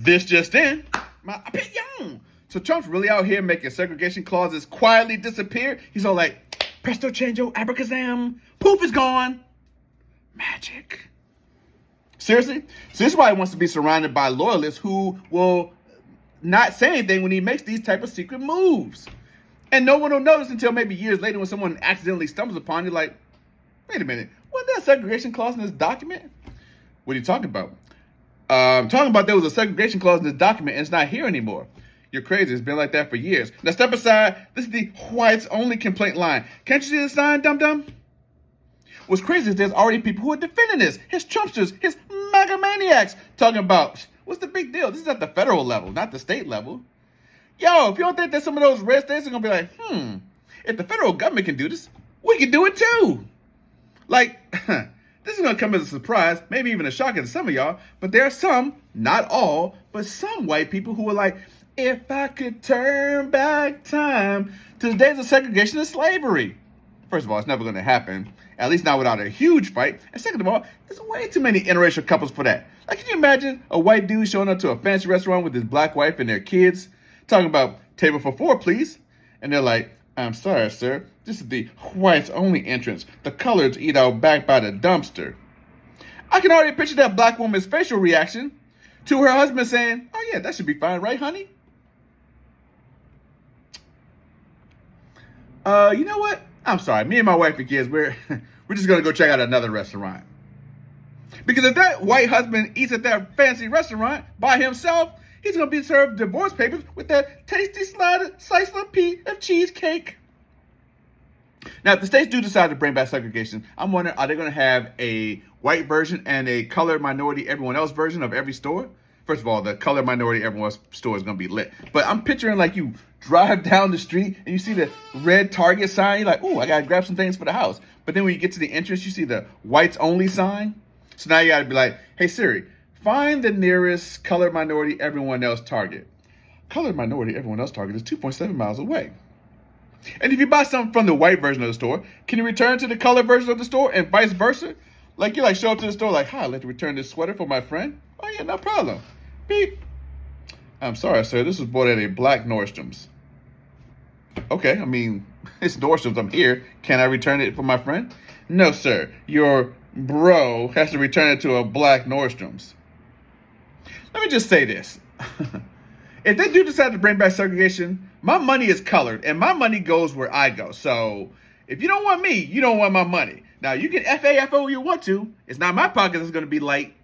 This just in, my opinion. So Trump's really out here making segregation clauses quietly disappear. He's all like, presto chango, abracazam, poof is gone. Magic. Seriously? So this is why he wants to be surrounded by loyalists who will not say anything when he makes these type of secret moves. And no one will notice until maybe years later when someone accidentally stumbles upon you like, wait a minute, wasn't there a segregation clause in this document? What are you talking about? I'm talking about there was a segregation clause in this document and it's not here anymore. You're crazy. It's been like that for years. Now step aside. This is the whites only complaint line. Can't you see the sign, dum-dum? What's crazy is there's already people who are defending this. His Trumpsters, his MAGA maniacs, talking about, what's the big deal? This is at the federal level, not the state level. Yo, if you don't think that some of those red states are going to be like, if the federal government can do this, we can do it too. Like, this is going to come as a surprise, maybe even a shocker to some of y'all, but there are some, not all, but some white people who are like, if I could turn back time to the days of segregation and slavery. First of all, it's never going to happen, at least not without a huge fight. And second of all, there's way too many interracial couples for that. Like, can you imagine a white dude showing up to a fancy restaurant with his black wife and their kids, talking about table for four, please? And they're like, I'm sorry, sir. This is the whites only entrance. The coloreds eat out back by the dumpster. I can already picture that black woman's facial reaction to her husband saying, oh yeah, that should be fine, right, honey? You know what? I'm sorry. Me and my wife and kids, we're just going to go check out another restaurant. Because if that white husband eats at that fancy restaurant by himself, he's going to be served divorce papers with that tasty slice of cheesecake. Now, if the states do decide to bring back segregation, I'm wondering, are they going to have a white version and a colored minority, everyone else version of every store? First of all, the colored minority, everyone else store is going to be lit. But I'm picturing like you drive down the street and you see the red Target sign. You're like, ooh, I got to grab some things for the house. But then when you get to the entrance, you see the whites only sign. So now you got to be like, hey, Siri, find the nearest colored minority, everyone else Target. Colored minority, everyone else Target is 2.7 miles away. And if you buy something from the white version of the store, can you return to the colored version of the store and vice versa? Like you like show up to the store like, hi, I'd like to return this sweater for my friend. Oh yeah, no problem. Beep. I'm sorry, sir. This was bought at a black Nordstrom's. Okay, I mean, it's Nordstrom's. I'm here. Can I return it for my friend? No, sir. Your bro has to return it to a black Nordstrom's. Let me just say this. If they do decide to bring back segregation, my money is colored, and my money goes where I go. So if you don't want me, you don't want my money. Now, you can FAFO you want to. It's not my pocket that's going to be light.